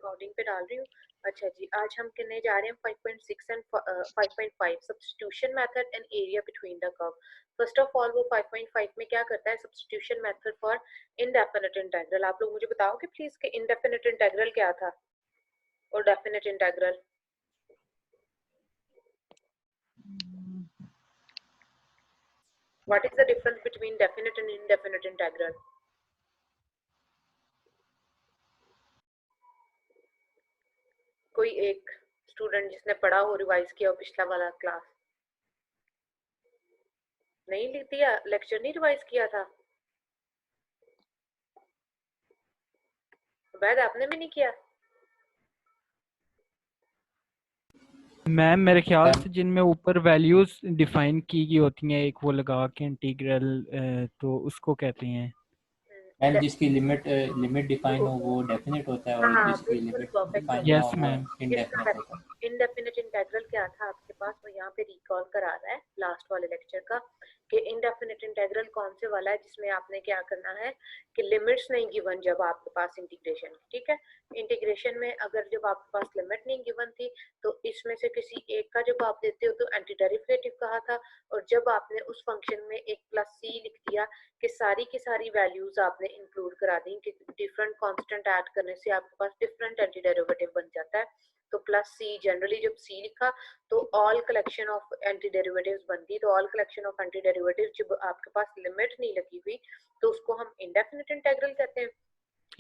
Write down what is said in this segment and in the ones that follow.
Recording पे डाल रही हूँ। अच्छा जी, आज हम करने जा रहे हैं 5.6 and 5.5 substitution method and area between the curve. First of all वो 5.5 में क्या करता है, substitution method for indefinite integral. आप लोग मुझे बताओगे प्लीज कि इनडेफिनिट इंटीग्रल क्या था और definite integral. What is the difference between definite and indefinite integral? कोई एक स्टूडेंट जिसने पढ़ा हो, रिवाइज किया हो पिछला वाला क्लास। नहीं लिख दिया, लेक्चर नहीं रिवाइज किया था? वैद आपने भी नहीं किया? मैम मेरे ख्याल से जिनमें ऊपर वैल्यूज डिफाइन की गई होती हैं, एक वो लगा के इंटीग्रल, तो उसको कहते हैं। मैम जिसकी लिमिट डिफाइन हो वो डेफिनेट होता है, और हाँ जिसकी बिल्कुल लिमिट परफेक्ट डिफाइन ना यस हो वो मैम। इनडेफिनेट होता है। इनडेफिनिट इंटीग्रल क्या था आपके पास, वो यहाँ पे रिकॉल करा रहा है लास्ट वाले लेक्चर का कि इनडेफिनिट इंटीग्रल कौन से वाला है जिसमें आपने क्या करना है कि लिमिट्स नहीं गिवन जब आपके पास इंटीग्रेशन, ठीक है। इंटीग्रेशन में अगर जब आपके पास लिमिट नहीं गिवन थी तो इसमें से किसी एक का जब आप देते हो तो एंटी डेरिवेटिव कहा था, और जब आपने उस फंक्शन में एक प्लस सी लिख दिया कि सारी की सारी वैल्यूज आपने इंक्लूड करा दी कि डिफरेंट कांस्टेंट ऐड करने से आपके पास डिफरेंट एंटी डेरिवेटिव बन जाता है। तो प्लस सी, जनरली जब सी लिखा तो all collection of anti derivatives बन गई। तो all collection of anti derivatives जब आपके पास लिमिट नहीं लगी हुई तो उसको हम इंडेफिनिट इंटीग्रल कहते हैं।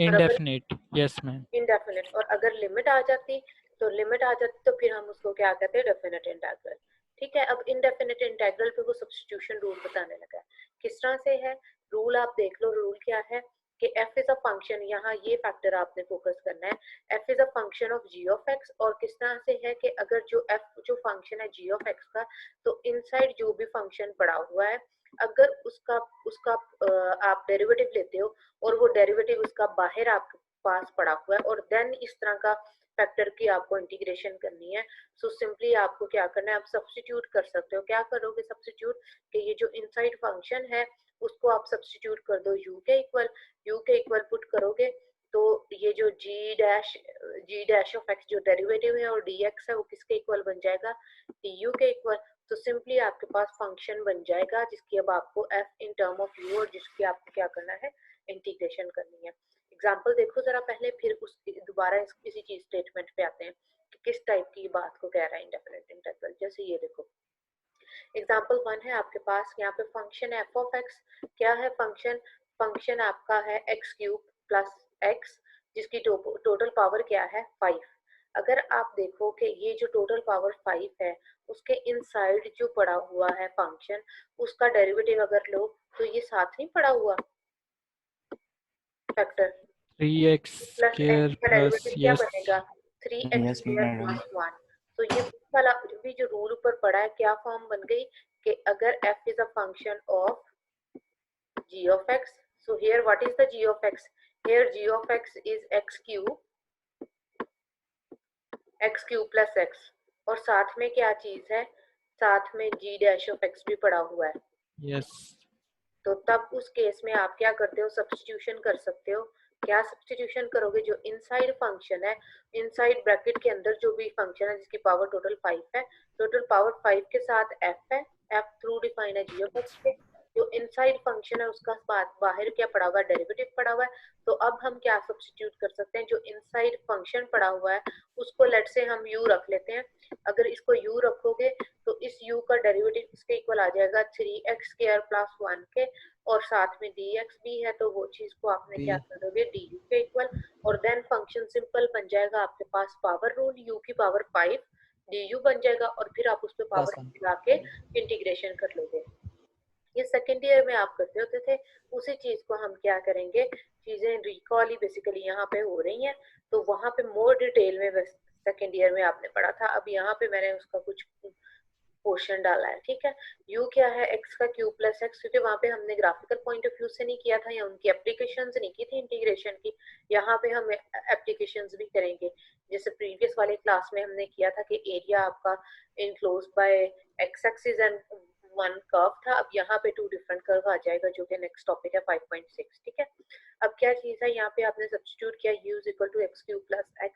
Indefinite, yes ma'am. इंडेफिनिट, और अगर लिमिट आ जाती तो फिर हम उसको क्या कहते हैं, डेफिनिट इंटीग्रल। ठीक है, अब इनडेफिनिट इंटीग्रल पे वो सब्स्टिट्यूशन रूल बताने लगा है। किस तरह से है रूल, आप देख लो। रूल क्या है कि f इज अ फंक्शन, यहाँ ये फैक्टर आपने फोकस करना है, f is a function of g of x। और किस तरह से है कि अगर जो फंक्शन है g ऑफ x का, तो इनसाइड जो भी फंक्शन पड़ा हुआ है अगर उसका उसका आप डेरिवेटिव लेते हो और वो डेरिवेटिव उसका बाहर आपके पास पड़ा हुआ है और देन इस तरह का फैक्टर की आपको इंटीग्रेशन करनी है, सो सिंपली आपको क्या करना है, आप सब्स्टिट्यूट कर सकते हो। क्या करोगे सब्स्टिट्यूट, कि ये जो इनसाइड फंक्शन है उसको आप सब्स्टिट्यूट कर दो u के इक्वल पुट करोगे तो ये जो g डैश ऑफ x जो डेरिवेटिव है और dx है वो किसके इक्वल बन जाएगा, du के इक्वल। तो सिंपली आपके पास फंक्शन बन जाएगा जिसकी अब आपको f in term of u और जिसकी आपको क्या करना है, इंटीग्रेशन करनी है। एग्जाम्पल देखो जरा पहले, फिर उस दोबारा इसी चीज स्टेटमेंट पे आते हैं कि किस टाइप की बात को कह रहा है इंडेफिनिट इंटीग्रल। जैसे ये देखो एग्जाम्पल 1 है आपके पास, यहाँ पे फंक्शन है f ऑफ x। क्या है फंक्शन आपका है x क्यूब प्लस x, जिसकी टोटल पावर क्या है 5। अगर आप देखो कि ये जो टोटल पावर 5 है उसके इनसाइड जो पड़ा हुआ है फंक्शन, उसका डेरिवेटिव अगर लो तो ये साथ नहीं पड़ा हुआ factor 3x plus x square का प्लस, डेरिवेटिव क्या यस बनेगा, 3x yes square madam. Plus 1। तो ये वाला भी जो रूल ऊपर पड़ा है क्या फॉर्म बन गई कि अगर f is a function of g of x, so here what is the g of x, here g of x is x cube plus x, और साथ में क्या चीज है, साथ में g डैश ऑफ x भी पड़ा हुआ है। यस। तो तब उस केस में आप क्या करते हो, सब्स्टिट्यूशन कर सकते हो। क्या सब्स्टिट्यूशन करोगे, जो इनसाइड फंक्शन है, इनसाइड ब्रैकेट के अंदर जो भी फंक्शन है जिसकी पावर टोटल 5 है, टोटल पावर 5 के साथ f है, f थ्रू डिफाइन है g ऑफ x के। जो इनसाइड फंक्शन है उसका बाहर क्या पड़ा हुआ है, डेरिवेटिव पड़ा हुआ है। तो अब हम क्या सब्स्टिट्यूट कर सकते हैं, जो इनसाइड फंक्शन पड़ा हुआ है उसको लेट से हम u रख लेते हैं। अगर इसको u रखोगे तो इस u का डेरिवेटिव इसके इक्वल आ जाएगा 3x स्क्वायर प्लस 1 के, और साथ में dx भी है तो वो चीज को आपने क्या कर दोगे, du के इक्वल। और देन फंक्शन सिंपल बन जाएगा आपके पास पावर रूल, u की पावर 5 du बन जाएगा, और फिर आप उस पर पावर लगा के इंटीग्रेशन कर लोगे। ये सेकेंड ईयर में आप करते होते थे, उसी चीज को हम क्या करेंगे, चीजें रिकॉल ही बेसिकली यहाँ पे हो रही हैं, तो वहां पे मोर डिटेल में सेकेंड ईयर में आपने पढ़ा था। अब यहाँ पे मैंने उसका कुछ पोर्शन डाला है, ठीक है। u क्या है, x का क्यूब प्लस x, क्योंकि वहां पे हमने ग्राफिकल पॉइंट ऑफ व्यू से नहीं किया था या उनकी एप्लीकेशंस नहीं की थी इंटीग्रेशन की, यहाँ पे हम एप्लीकेशंस भी करेंगे। जैसे प्रीवियस वाले क्लास में हमने किया था कि एरिया आपका enclose by x axis and one curve था, अब यहाँ पे 2 डिफरेंट कर्व आ जाएगा जो कि नेक्स्ट टॉपिक है 5.6, ठीक है। अब क्या चीज है, यहाँ पे आपने सब्स्टिट्यूट किया u is equal to x cube plus x,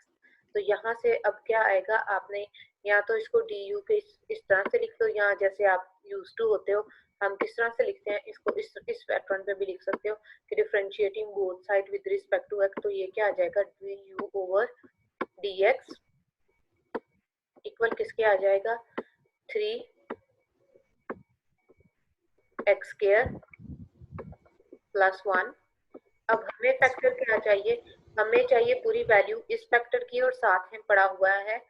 यहाँ से अब क्या आएगा, आपने या तो इसको डी यू के इस तरह से लिख दो, या जैसे आप यूज टू होते हो हम किस तरह से लिखते हैं इसको, इस पैटर्न पे भी लिख सकते हो कि differentiating both side with respect to x, तो ये क्या आ जाएगा d u over d x equal किसके आ जाएगा 3x स्क्वायर प्लस 1। अब हमें फैक्टर क्या चाहिए, हमें चाहिए पूरी वैल्यू इस फैक्टर की और साथ में पड़ा हुआ है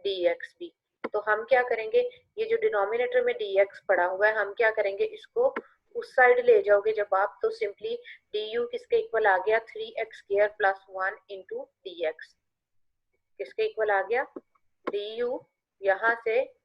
dx भी। तो हम क्या करेंगे, ये जो डिनोमिनेटर में dx पड़ा हुआ है हम क्या करेंगे, इसको उस साइड ले जाओगे जब आप, तो सिंपली du किसके इक्वल आ गया 3x square plus 1 into dx, किसके इक्वल आ गया du, यहाँ से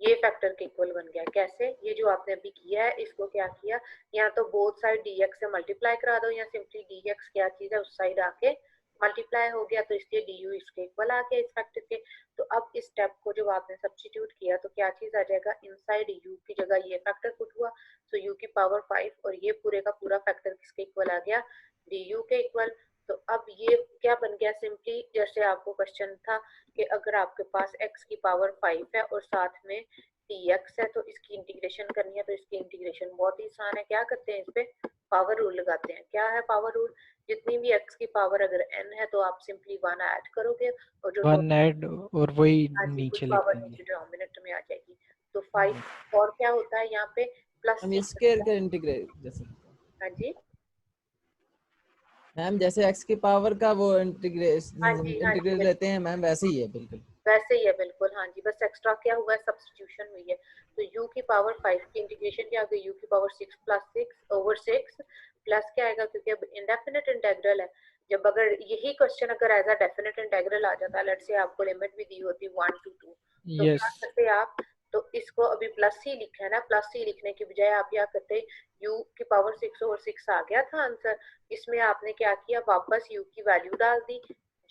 ये फैक्टर के इक्वल बन गया। कैसे, ये जो आपने अभी किया है इसको क्या किया, या तो बोथ साइड dx से मल्टीप्लाई करा दो, या सिंपली dx क्या चीज है उस साइड आके मल्टीप्लाई हो गया, तो इसलिए du इसके इक्वल आ गया इस फैक्टर के। तो अब इस स्टेप को जब आपने सब्स्टिट्यूट किया तो क्या चीज आ जाएगा, इनसाइड u की जगह ये फैक्टर पुट हुआ, तो u की पावर 5 और ये पूरे का पूरा फैक्टर किसके इक्वल आ गया du के इक्वल। तो अब ये क्या बन गया, सिंपली जैसे आपको क्वेश्चन था कि अगर आपके पास x की पावर 5 है और साथ में dx है तो इसकी इंटीग्रेशन करनी है, तो इसकी इंटीग्रेशन बहुत ही आसान है। क्या करते हैं, इस पे पावर रूल लगाते हैं। क्या है पावर रूल, जितनी भी x की पावर अगर n है तो आप सिंपली 1 ऐड करोगे और जो 1 ऐड और वही नीचे लिख पावर देंगे। डिनोमिनेटर में आ जाएगी। तो 5 और क्या होता है यहाँ पे प्लस हम स्क्वायर का इंटीग्रेट जैसे, हाँ जी मैम जैसे x की पावर का वो इंटीग्रेट हाँ जी लेते हैं मैम, वैसे ही है बिल्कुल। वैसे ही है बिल्कुल, हाँ जी, बस एक्स्ट्रा क्या हुआ है सब्स्टिट्यूशन हुई है। तो u की पावर 5 की इंटीग्रेशन क्या होगी, u की पावर 6 प्लस 6 ओवर 6 प्लस क्या आएगा, क्योंकि अब इंडेफिनिट इंटेग्रल है। जब अगर यही क्वेश्चन अगर एज अ डेफिनेट इंटेग्रल आ जाता है, लेट्स से आपको लिमिट भी दी होती 1 to 2, तो क्या करते आप, तो इसको अभी प्लस ही लिखा है ना, प्लस ही लिखने की बजाय आप क्या करते, u की पावर 6 ओवर 6 आ गया था आंसर, इसमें आपने क्या किया वापस u की वैल्यू डाल दी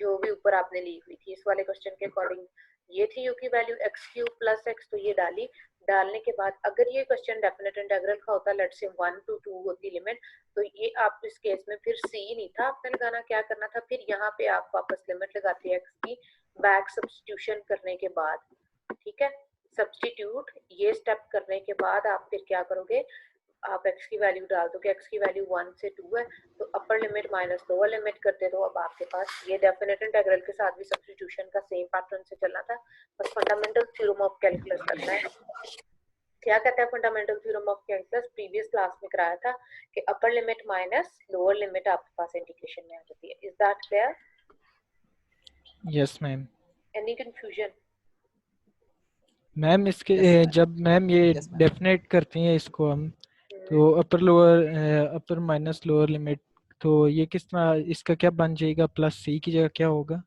जो भी ऊपर आपने ली हुई थी। इस वाले क्वेश्चन के अकॉर्डिंग ये थी u की value x cube plus x, तो ये डाली। डालने के बाद अगर ये क्वेश्चन डेफिनेट इंटीग्रल का होता, लेट्स से 1 to 2 होती लिमिट, तो ये आप इस केस में फिर c नहीं था आपने लगाना, क्या करना था फिर यहाँ पे आप वापस लिमिट लगाते x की बैक सब्स्टिट्यूशन करने के बाद, ठीक है। सब्स्टिट्यूट ये स्टेप करने के बाद आप फिर क्या करोगे, आप x की वैल्यू डाल दो कि x की वैल्यू 1 से 2 है, तो upper limit minus lower limit करते, तो अब आपके पास ये डेफिनेट इंटीग्रल के साथ भी सब्स्टिट्यूशन का सेम पैटर्न से चलना था, बस फंडामेंटल थ्योरम ऑफ कैलकुलस करना है। क्या कहता है fundamental theorem of calculus, previous class में कराया था कि upper limit minus lower limit आपके पास इंटीग्रेशन में आ जाती है। Is that clear? Yes ma'am. Any confusion? Ma'am इसके जब मैम ये डेफिनेट करते हैं इसको हम, तो upper lower upper minus lower limit, तो ये किस तरह इसका क्या बन जाएगा, प्लस सी की जगह क्या होगा?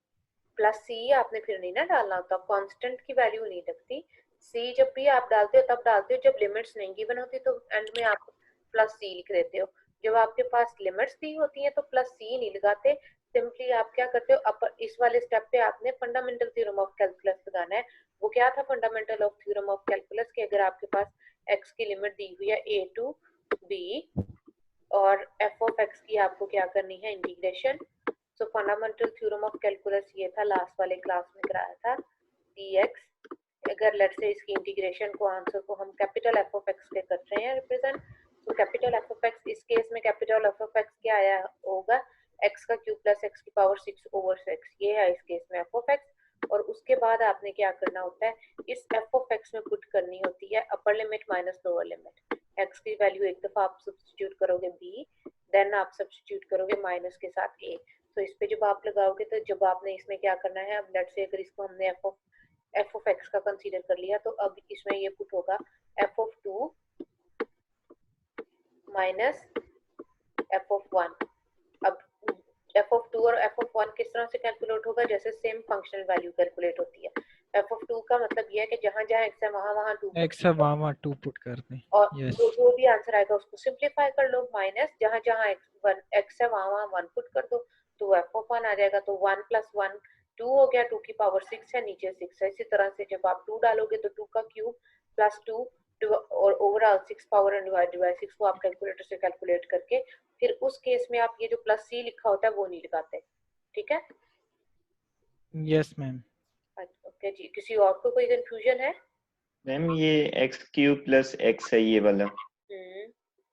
प्लस सी आपने फिर नहीं ना डालना होता, कांस्टेंट की वैल्यू नहीं लगती, सी जब भी आप डालते हो तब डालते हो जब लिमिट्स नहीं गिवन होती, तो एंड में आप प्लस सी लिख देते हो। जब आपके पास लिमिट्स दी होती हैं तो प्लस सी नहीं लगाते, सिंपली आप क्या करते हो, अपर इस वाले स्टेप पे आपने फंडामेंटल थ्योरम ऑफ कैलकुलस लगाना है। वो क्या था fundamental of theorem of calculus कि अगर आपके पास x की लिमिट दी हुई है a टू b और f ऑफ x की आपको क्या करनी है integration. So fundamental theorem of calculus ये था, लास्ट वाले क्लास में कराया था, dx अगर लेट्स से इसकी इंटीग्रेशन को आंसर को हम कैपिटल f ऑफ x के कर रहे हैं रिप्रेजेंट, तो कैपिटल f ऑफ x इस केस में कैपिटल f ऑफ x क्या आया होगा, x का क्यूब प्लस x की पावर 6 ओवर 6, ये है इस केस में f ऑफ x। और उसके बाद आपने क्या करना होता है, इस f ऑफ x में पुट करनी होती है upper limit minus lower limit. x की वैल्यू एक दफा आप सब्स्टिट्यूट करोगे b, देन आप सब्स्टिट्यूट करोगे माइनस के साथ a, तो इस पे जब आप लगाओगे तो जब आपने इसमें क्या करना है, अब लेट्स से अगर इसको हमने f ऑफ x का कंसीडर कर लिया, तो अब इसमें ये पुट होगा f of 2 minus f of 1। अब f ऑफ 2 और f ऑफ 1 किस तरह से कैलकुलेट होगा, जैसे सेम फंक्शनल वैल्यू कैलकुलेट होती है। f ऑफ 2 का मतलब ये है कि जहां जहां x है वहां 2 x है वहां 2 पुट कर दें, और यस। जो भी आंसर आएगा उसको सिंपलीफाई कर लो, माइनस जहां जहां x है वहां 1 पुट कर दो, तो f ऑफ 1 आ जाएगा। तो 1 प्लस 1 2 हो गया, 2 की पावर 6 है, नीचे 6 है। इसी तरह से जब आप 2 डालोगे तो 2 का क्यूब प्लस 2 और overall 6 power and divide by 6 को आप कैलकुलेटर से कैलकुलेट करके फिर उस केस में आप ये जो प्लस सी लिखा होता है वो नहीं लगाते, ठीक है। Yes ma'am. ओके जी, किसी और को कोई कंफ्यूजन है? मैम ये एक्स क्यूब प्लस एक्स है ये वाला।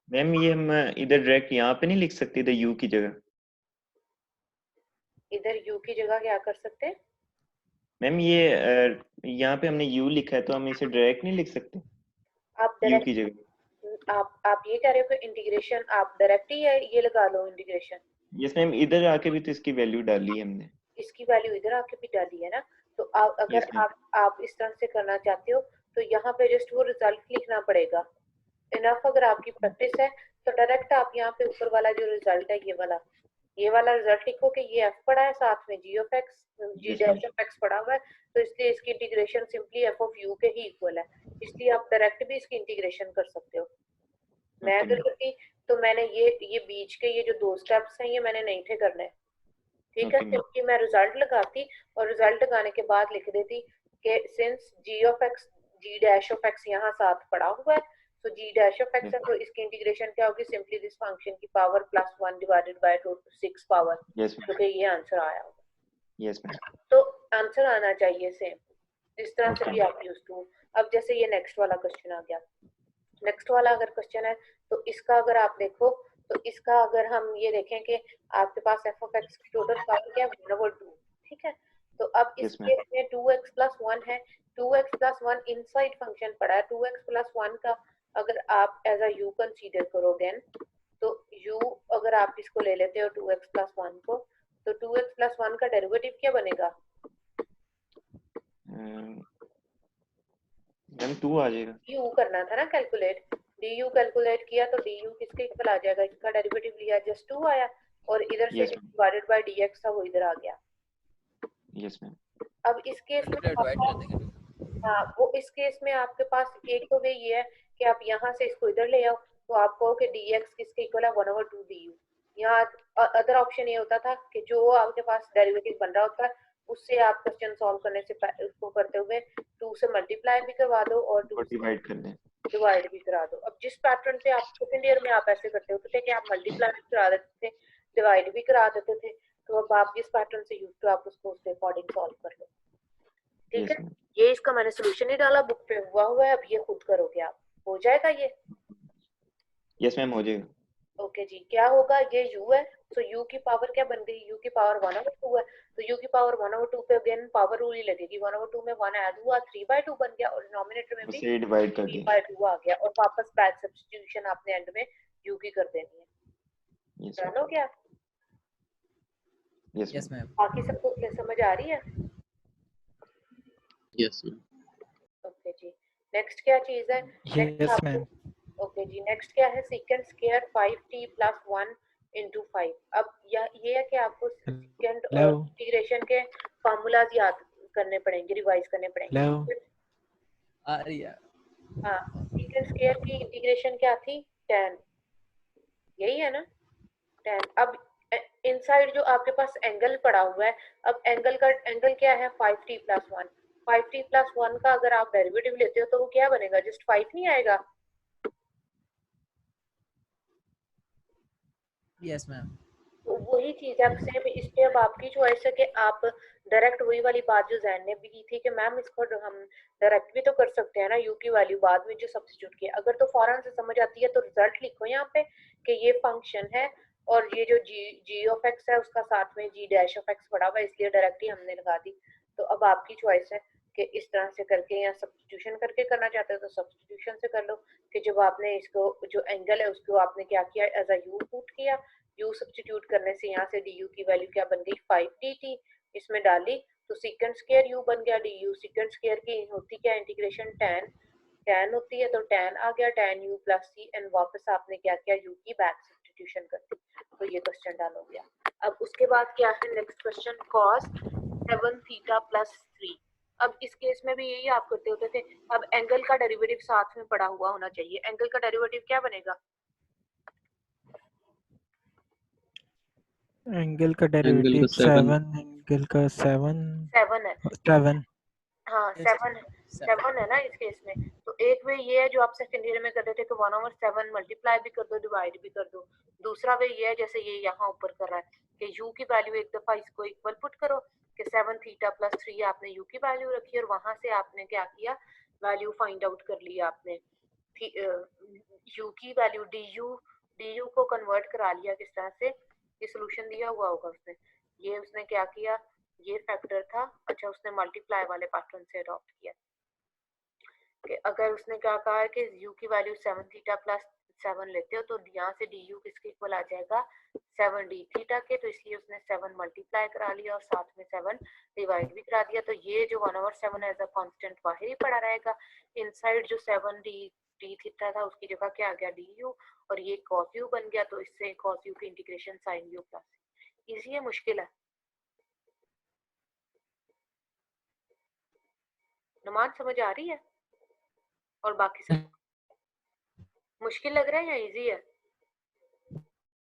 मैम ये हम इधर डायरेक्ट यहाँ पे नहीं लिख सकते, इधर यू की जगह? इधर u की जगह क्या कर सकते हैं? मैम ये यहाँ पे हमने u लिखा है तो हम इसे डायरेक्ट नहीं लिख सकते आप u डायरेक्ट की जगह? आप ये कह रहे हो कि इंटीग्रेशन आप डायरेक्ट ही है ये लगा लो इंटीग्रेशन। यस मैम, इधर आके भी तो इसकी वैल्यू डाली है हमने। इसकी वैल्यू इधर आके भी डाली है ना, तो अगर यस मैम। आप इस तरह से करना चाहते हो तो यहाँ पे जस्ट वो रिजल्ट लिखना पड़ेगा। इनफ अगर आपकी प्रैक्टिस है तो डायरेक्ट आप यहाँ पे ऊपर वाला जो रिजल्ट है ये वाला रिजल्ट लिखो कि ये f पड़ा है, साथ में g of x g dash of x पड़ा हुआ है, तो इसलिए इसकी integration simply f of u के ही इक्वल है, इसलिए आप डायरेक्ट भी इसकी इंटीग्रेशन कर सकते हो। मैं अगर करती तो मैंने ये बीच के ये जो 2 स्टेप्स हैं ये मैंने नहीं थे करने, ठीक है, क्योंकि मैं रिजल्ट लगाती और रिजल्ट लगाने के बाद लिख देती कि since g of x g dash of x यहाँ साथ पड़ा हुआ है, तो g डैश ऑफ x है, तो इसकी इंटीग्रेशन क्या होगी, सिंपली दिस फंक्शन की power plus 1 divided by 6 power, तो कि ये आंसर आया होगा। Yes ma'am. तो आंसर आना चाहिए सेम इस तरह से भी आप यूज टू। अब जैसे ये नेक्स्ट वाला क्वेश्चन आ गया, नेक्स्ट वाला अगर क्वेश्चन है तो इसका अगर आप देखो तो इसका अगर हम ये देखें कि आपके पास f ऑफ x की टोटल पावर क्या है 1/2, ठीक है, तो अब इस केस में 2x प्लस 1 है, 2x प्लस 1 इनसाइड फंक्शन पड़ा है, 2x प्लस 1 का अगर आप एज अ u कंसीडर करोगे तो u अगर आप इसको ले लेते हो 2x प्लस 1 को, तो 2x प्लस 1 का डेरिवेटिव क्या बनेगा? मैम 2 आ जाएगा। du करना था ना कैलकुलेट, du कैलकुलेट किया तो du किसके इक्वल आ जाएगा, इसका डेरिवेटिव लिया जस्ट 2 आया और इधर से डिवाइडेड बाय dx था वो इधर आ गया। Yes ma'am. अब इस केस में हाँ वो इस केस में आपके पास एक तो वे ये है कि आप यहाँ से इसको इधर ले आओ तो आप कहो कि dx किसके इक्वल है 1/2 du। यहाँ अदर ऑप्शन ये होता था कि जो आपके पास डेरिवेटिव बन रहा होता है उससे आप क्वेश्चन सॉल्व करने से उसको करते हुए 2 से मल्टीप्लाई भी करवा दो और 2 से डिवाइड कर दें, डिवाइड भी करा दो। अब जिस पैटर्न से आप सेकंड ईयर में आप ऐसे करते होते थे कि आप मल्टीप्लाई भी करा देते थे, डिवाइड भी करा देते थे, तो अब आप जिस पैटर्न से यूज टू आप उसको उसके अकॉर्डिंग सॉल्व कर लो, ठीक है। ये इसका मैंने सोल्यूशन ही डाला बुक पे हुआ है, अब ये खुद करोगे आप, हो जाएगा ये? यस मैम हो जाएगा। ओके जी, क्या होगा, ये u है तो u की पावर क्या बन गई, u की पावर 1/2 है, तो u की पावर 1/2 पे अगेन पावर रूल ही लगेगी, 1/2 में 1 ऐड हुआ 3/2 बन गया और डिनोमिनेटर में भी उसे डिवाइड कर दिया 3/2 आ गया और वापस बैक सब्स्टिट्यूशन आपने एंड में u की कर देनी है। डन हो गया? Yes ma'am. बाकी सबको समझ आ रही है? Yes ma'am. ओके जी, नेक्स्ट क्या चीज है? Yes ma'am. ओके जी, नेक्स्ट क्या है, second square 5t plus 1 into 5। अब ये है कि आपको सेकंड और इंटीग्रेशन के फार्मूलाज याद करने पड़ेंगे, रिवाइज करने पड़ेंगे। आ रही है। हाँ, सेकंड स्क्वायर की इंटीग्रेशन क्या थी, tan, यही है ना, tan। अब इनसाइड जो आपके पास एंगल पड़ा हुआ है, अब एंगल क्या है 5t प्लस 1, 5t प्लस 1 का अगर आप डेरिवेटिव लेते हो तो वो क्या बनेगा, जस्ट 5 नहीं आएगा? Yes ma'am. तो वही चीज है, अब सेम इस पे अब आपकी चॉइस है कि आप डायरेक्ट वही वाली बात जो जैन ने भी की थी कि मैम इसको हम डायरेक्ट भी तो कर सकते हैं ना, यू की वैल्यू बाद में जो सब्स्टिट्यूट किया, अगर तो फौरन से समझ आती है तो रिजल्ट लिखो यहाँ पे कि ये फंक्शन है और ये जो जी ऑफ एक्स है उसका साथ में जी डैश ऑफ एक्स पड़ा हुआ है, इसलिए डायरेक्ट ही हमने लगा दी। तो अब आपकी चॉइस है कि इस तरह से करके या सब्स्टिट्यूशन करके करना चाहते हो तो सब्स्टिट्यूशन से कर लो, कि जब आपने इसको जो एंगल है उसको आपने क्या किया, एज अ यू पुट किया, u सब्स्टिट्यूट करने से यहाँ से du की वैल्यू क्या बन गई 5t, इसमें डाली तो सेकंड स्क्वायर u बन गया, du सेकंड स्क्वायर की होती क्या इंटीग्रेशन tan होती है, तो tan आ गया tan u plus c and वापस आपने क्या किया u की बैक सब्स्टिट्यूशन कर दी, तो ये क्वेश्चन डन हो गया। अब उसके बाद क्या है next question, cos 7 theta plus 3। अब इस केस में भी यही आप करते होते थे, अब एंगल का डेरिवेटिव साथ में पड़ा हुआ होना चाहिए, एंगल का डेरिवेटिव क्या बनेगा, एंगल का डेरिवेटिव 7, एंगल का 7 है, 7 हाँ 7 है ना इस केस में। तो एक वे ये है जो आप सेकंड ईयर में करते थे कि 1/7 मल्टीप्लाई भी कर दो डिवाइड भी कर दो, दूसरा वे ये है जैसे ये यहाँ ऊपर कर रहा है कि u की वैल्यू एक दफा इसको इक्वल पुट करो कि 7 थीटा प्लस 3 आपने यू की वैल्यू रखी और वहां से आपने क्या किया, वैल्यू फाइंड आउट कर लिया आपने, यू की वैल्यू डी यू को कन्वर्ट करा लिया किस तरह से, ये सोल्यूशन दिया हुआ होगा उसने, ये उसने क्या किया, ये फैक्टर था, अच्छा उसने मल्टीप्लाई वाले पैटर्न से अडॉप्ट किया कि अगर उसने क्या कहा है कि यू की वैल्यू 7 थीटा प्लस 7 लेते हो तो यहाँ से डी यू किसके इक्वल आ जाएगा 7 डी थीटा के, तो इसलिए उसने 7 मल्टीप्लाई करा लिया और साथ में 7 डिवाइड भी करा दिया, तो ये जो 1/7 एज अ कांस्टेंट बाहर ही पड़ा रहेगा, इनसाइड जो 7 डी थीटा था उसकी जगह क्या आ गया डी यू, और ये cos u बन गया, तो इससे cos u की integration sin u plus, easy है मुश्किल है? नुमान समझ आ रही है? और बाकी सब मुश्किल लग रहा है या इजी है?